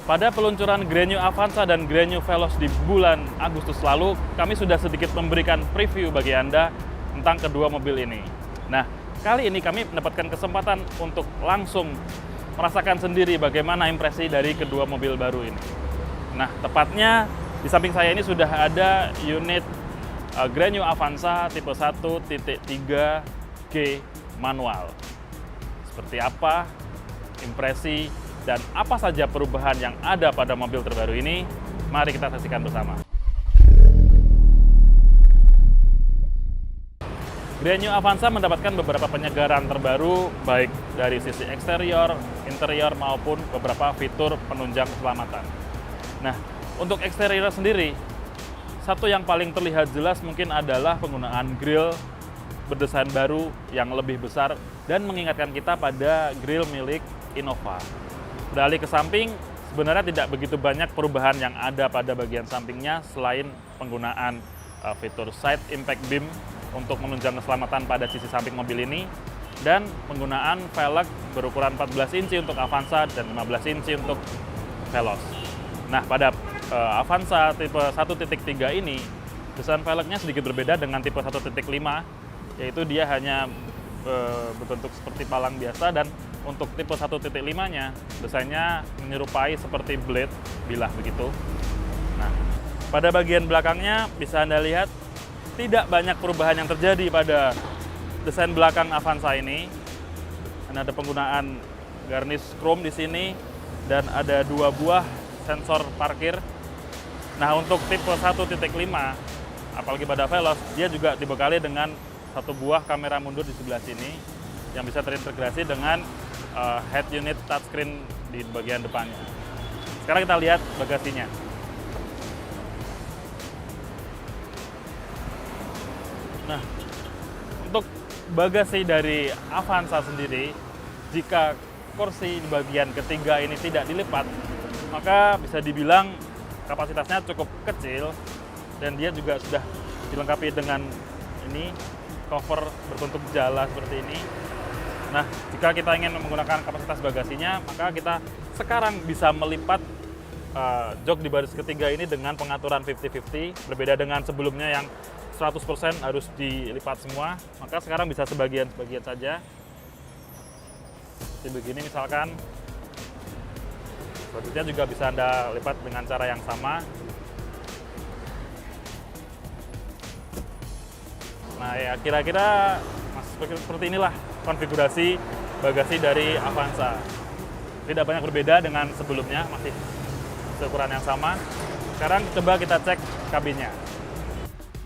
Pada peluncuran Grand New Avanza dan Grand New Veloz di bulan Agustus lalu, kami sudah sedikit memberikan preview bagi Anda tentang kedua mobil ini. Nah, kali ini kami mendapatkan kesempatan untuk langsung merasakan sendiri bagaimana impresi dari kedua mobil baru ini. Nah, tepatnya di samping saya ini sudah ada unit Grand New Avanza tipe 1.3G manual. Seperti apa impresi dan apa saja perubahan yang ada pada mobil terbaru ini, mari kita saksikan bersama. Grand New Avanza mendapatkan beberapa penyegaran terbaru, baik dari sisi eksterior, interior, maupun beberapa fitur penunjang keselamatan. Nah, untuk eksterior sendiri, satu yang paling terlihat jelas mungkin adalah penggunaan grill berdesain baru yang lebih besar dan mengingatkan kita pada grill milik Innova. Beralih ke samping, sebenarnya tidak begitu banyak perubahan yang ada pada bagian sampingnya selain penggunaan fitur side impact beam untuk menunjang keselamatan pada sisi samping mobil ini dan penggunaan velg berukuran 14 inci untuk Avanza dan 15 inci untuk Veloz. Nah, pada Avanza tipe 1.3 ini, desain velgnya sedikit berbeda dengan tipe 1.5, yaitu dia hanya berbentuk seperti palang biasa, dan untuk tipe 1.5-nya desainnya menyerupai seperti blade bilah begitu. Nah, pada bagian belakangnya bisa Anda lihat tidak banyak perubahan yang terjadi pada desain belakang Avanza ini. Dan ada penggunaan garnish chrome di sini dan ada 2 buah sensor parkir. Nah, untuk tipe 1.5 apalagi pada Veloz, dia juga dibekali dengan 1 buah kamera mundur di sebelah sini yang bisa terintegrasi dengan head unit touchscreen di bagian depannya. Sekarang kita lihat bagasinya. Nah, untuk bagasi dari Avanza sendiri, jika kursi di bagian ketiga ini tidak dilipat, maka bisa dibilang kapasitasnya cukup kecil dan dia juga sudah dilengkapi dengan ini cover berbentuk jala seperti ini. Nah, jika kita ingin menggunakan kapasitas bagasinya, maka kita sekarang bisa melipat jok di baris ketiga ini dengan pengaturan 50-50, berbeda dengan sebelumnya yang 100% harus dilipat semua, maka sekarang bisa sebagian-sebagian saja. Seperti begini misalkan, selanjutnya juga bisa Anda lipat dengan cara yang sama. Nah, ya kira-kira seperti inilah konfigurasi bagasi dari Avanza. Tidak banyak berbeda dengan sebelumnya, masih seukuran yang sama. Sekarang coba kita cek kabinnya.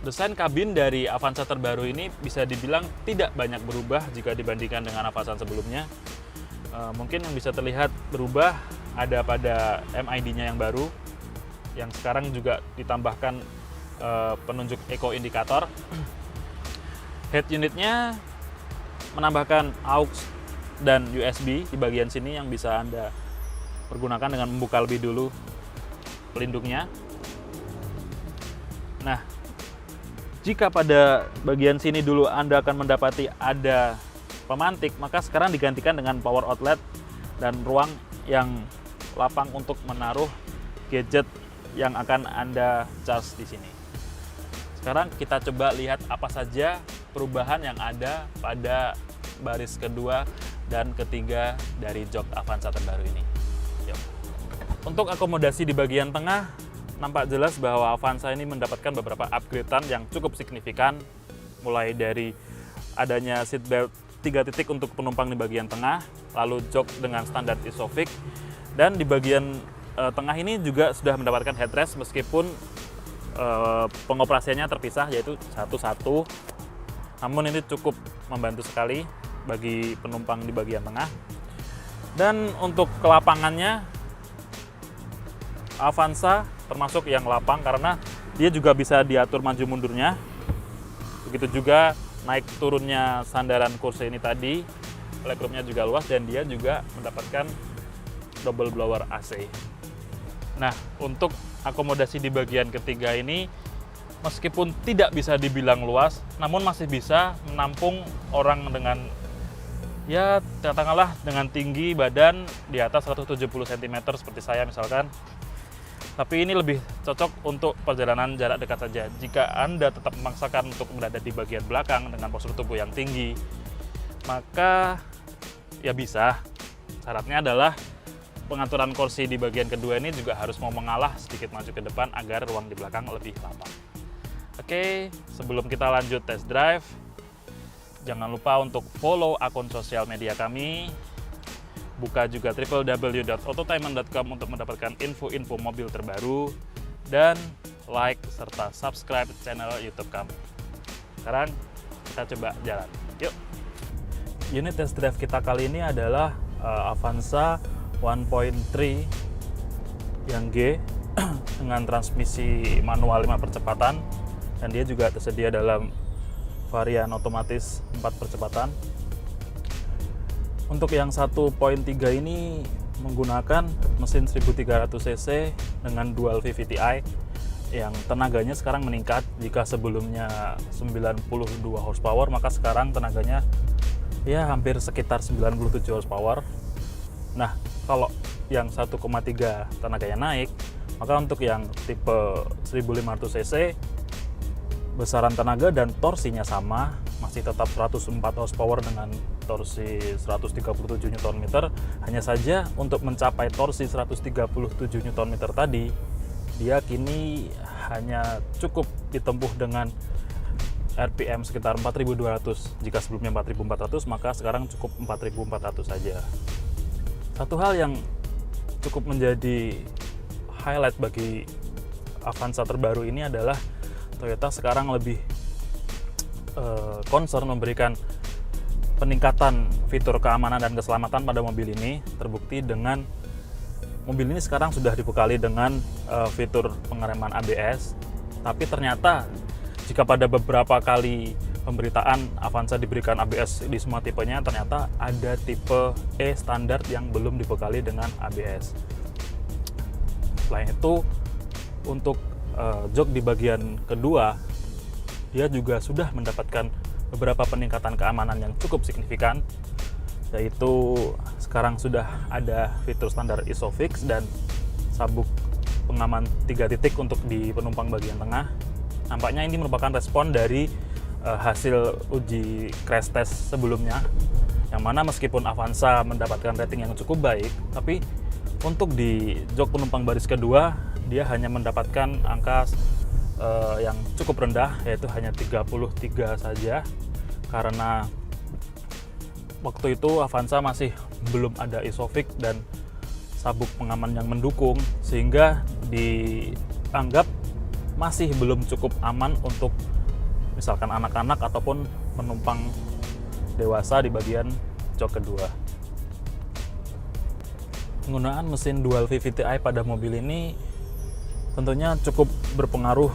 Desain kabin dari Avanza terbaru ini bisa dibilang tidak banyak berubah jika dibandingkan dengan Avanza sebelumnya. Mungkin yang bisa terlihat berubah ada pada MID-nya yang baru, yang sekarang juga ditambahkan penunjuk eco indikator. Head unitnya menambahkan aux dan USB di bagian sini yang bisa Anda pergunakan dengan membuka lebih dulu pelindungnya. Nah, jika pada bagian sini dulu Anda akan mendapati ada pemantik, maka sekarang digantikan dengan power outlet dan ruang yang lapang untuk menaruh gadget yang akan Anda charge di sini. Sekarang kita coba lihat apa saja perubahan yang ada pada baris kedua dan ketiga dari jok Avanza terbaru ini. Yuk. Untuk akomodasi di bagian tengah, nampak jelas bahwa Avanza ini mendapatkan beberapa upgrade-an yang cukup signifikan, mulai dari adanya seatbelt 3 titik untuk penumpang di bagian tengah, lalu jok dengan standar Isofix, dan di bagian tengah ini juga sudah mendapatkan headrest meskipun pengoperasiannya terpisah, yaitu satu-satu. Namun ini cukup membantu sekali bagi penumpang di bagian tengah. Dan untuk kelapangannya, Avanza termasuk yang lapang karena dia juga bisa diatur maju mundurnya. Begitu juga naik turunnya sandaran kursi ini tadi, legroomnya juga luas dan dia juga mendapatkan double blower AC. Nah, untuk akomodasi di bagian ketiga ini meskipun tidak bisa dibilang luas, namun masih bisa menampung orang dengan ya katakanlah dengan tinggi badan di atas 170 cm seperti saya misalkan. Tapi ini lebih cocok untuk perjalanan jarak dekat saja. Jika Anda tetap memaksakan untuk berada di bagian belakang dengan postur tubuh yang tinggi, maka ya bisa. Syaratnya adalah pengaturan kursi di bagian kedua ini juga harus mau mengalah sedikit maju ke depan agar ruang di belakang lebih lapang. Oke, sebelum kita lanjut test drive, jangan lupa untuk follow akun sosial media kami. Buka juga www.autotainment.com untuk mendapatkan info-info mobil terbaru. Dan like serta subscribe channel YouTube kami. Sekarang kita coba jalan. Yuk! Unit test drive kita kali ini adalah Avanza 1.3 yang G dengan transmisi manual 5 percepatan, dan dia juga tersedia dalam varian otomatis 4 percepatan. Untuk yang 1.3 ini menggunakan mesin 1300 cc dengan dual VVTi yang tenaganya sekarang meningkat. Jika sebelumnya 92 horsepower, maka sekarang tenaganya ya hampir sekitar 97 horsepower. Nah, kalau yang 1.3 tenaganya naik, maka untuk yang tipe 1500 cc besaran tenaga dan torsinya sama, masih tetap 104 horsepower dengan torsi 137 Nm. Hanya saja untuk mencapai torsi 137 Nm tadi, dia kini hanya cukup ditempuh dengan RPM sekitar 4200. Jika sebelumnya 4400, maka sekarang cukup 4400 saja. Satu hal yang cukup menjadi highlight bagi Avanza terbaru ini adalah Toyota sekarang lebih concern memberikan peningkatan fitur keamanan dan keselamatan pada mobil ini. Terbukti dengan mobil ini sekarang sudah dibekali dengan fitur pengereman ABS. Tapi ternyata jika pada beberapa kali pemberitaan Avanza diberikan ABS di semua tipenya, ternyata ada tipe E standar yang belum dibekali dengan ABS. Selain itu, untuk jok di bagian kedua, dia juga sudah mendapatkan beberapa peningkatan keamanan yang cukup signifikan, yaitu sekarang sudah ada fitur standar ISOFIX dan sabuk pengaman 3 titik untuk di penumpang bagian tengah. Nampaknya ini merupakan respon dari hasil uji crash test sebelumnya, yang mana meskipun Avanza mendapatkan rating yang cukup baik, tapi untuk di jok penumpang baris kedua dia hanya mendapatkan angka yang cukup rendah, yaitu hanya 33 saja, karena waktu itu Avanza masih belum ada ISOFIX dan sabuk pengaman yang mendukung, sehingga dianggap masih belum cukup aman untuk misalkan anak-anak ataupun penumpang dewasa di bagian jok kedua. Penggunaan mesin dual VVTi pada mobil ini tentunya cukup berpengaruh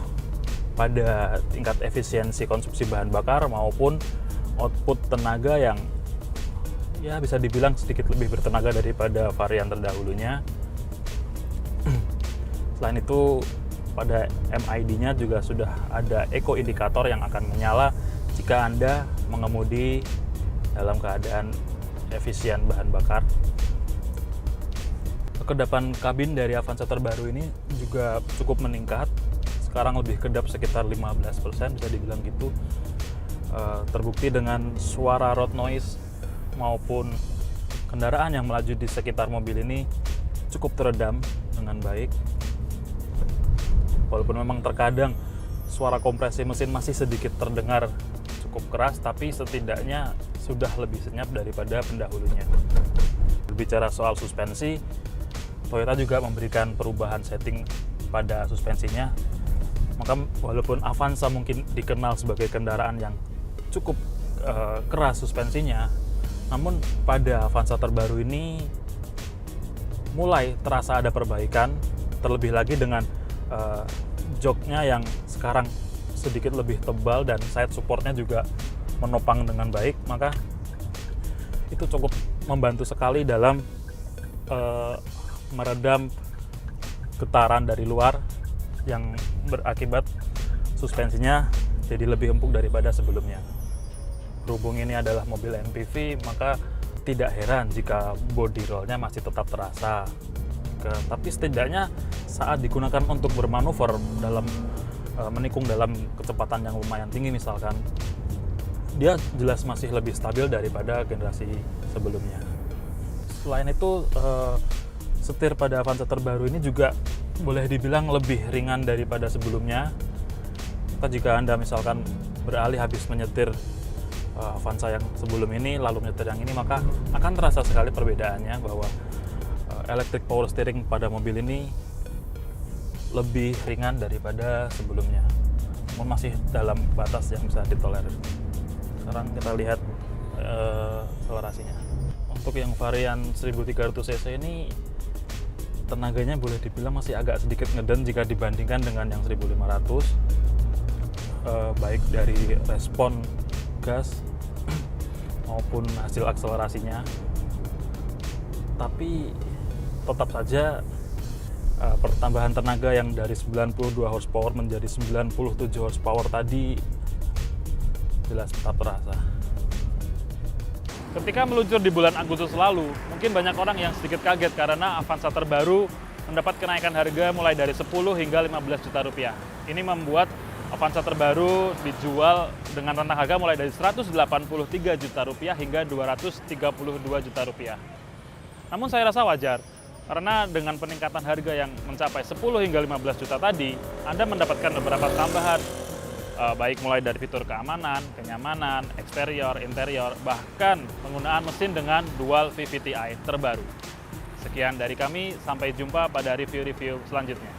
pada tingkat efisiensi konsumsi bahan bakar maupun output tenaga yang ya bisa dibilang sedikit lebih bertenaga daripada varian terdahulunya. Selain itu, pada MID-nya juga sudah ada eco indikator yang akan menyala jika Anda mengemudi dalam keadaan efisien bahan bakar. Kekedapan kabin dari Avanza terbaru ini juga cukup meningkat. Sekarang lebih kedap sekitar 15%, bisa dibilang gitu. Terbukti dengan suara road noise maupun kendaraan yang melaju di sekitar mobil ini cukup teredam dengan baik. Walaupun memang terkadang suara kompresi mesin masih sedikit terdengar cukup keras, tapi setidaknya sudah lebih senyap daripada pendahulunya. Berbicara soal suspensi, Toyota juga memberikan perubahan setting pada suspensinya. Maka walaupun Avanza mungkin dikenal sebagai kendaraan yang cukup keras suspensinya, namun pada Avanza terbaru ini mulai terasa ada perbaikan, terlebih lagi dengan joknya yang sekarang sedikit lebih tebal dan side supportnya juga menopang dengan baik, maka itu cukup membantu sekali dalam meredam getaran dari luar yang berakibat suspensinya jadi lebih empuk daripada sebelumnya. Berhubung ini adalah mobil MPV, maka tidak heran jika body roll-nya masih tetap terasa. Tapi setidaknya saat digunakan untuk bermanuver dalam menikung dalam kecepatan yang lumayan tinggi misalkan, dia jelas masih lebih stabil daripada generasi sebelumnya. Selain itu, setir pada Avanza terbaru ini juga boleh dibilang lebih ringan daripada sebelumnya. Maka jika Anda misalkan beralih habis menyetir Avanza yang sebelum ini lalu menyetir yang ini, maka akan terasa sekali perbedaannya bahwa electric power steering pada mobil ini lebih ringan daripada sebelumnya, namun masih dalam batas yang bisa ditolerir. Sekarang kita lihat akselerasinya. Untuk yang varian 1300 cc ini tenaganya boleh dibilang masih agak sedikit ngeden jika dibandingkan dengan yang 1500, baik dari respon gas maupun hasil akselerasinya. Tapi tetap saja pertambahan tenaga yang dari 92 horsepower menjadi 97 horsepower tadi jelas tetap terasa. Ketika meluncur di bulan Agustus lalu, mungkin banyak orang yang sedikit kaget karena Avanza terbaru mendapat kenaikan harga mulai dari 10 hingga 15 juta rupiah. Ini membuat Avanza terbaru dijual dengan rentang harga mulai dari 183 juta rupiah hingga 232 juta rupiah. Namun saya rasa wajar, karena dengan peningkatan harga yang mencapai 10 hingga 15 juta tadi, Anda mendapatkan beberapa tambahan, baik mulai dari fitur keamanan, kenyamanan, eksterior, interior, bahkan penggunaan mesin dengan dual VVT-i terbaru. Sekian dari kami, sampai jumpa pada review-review selanjutnya.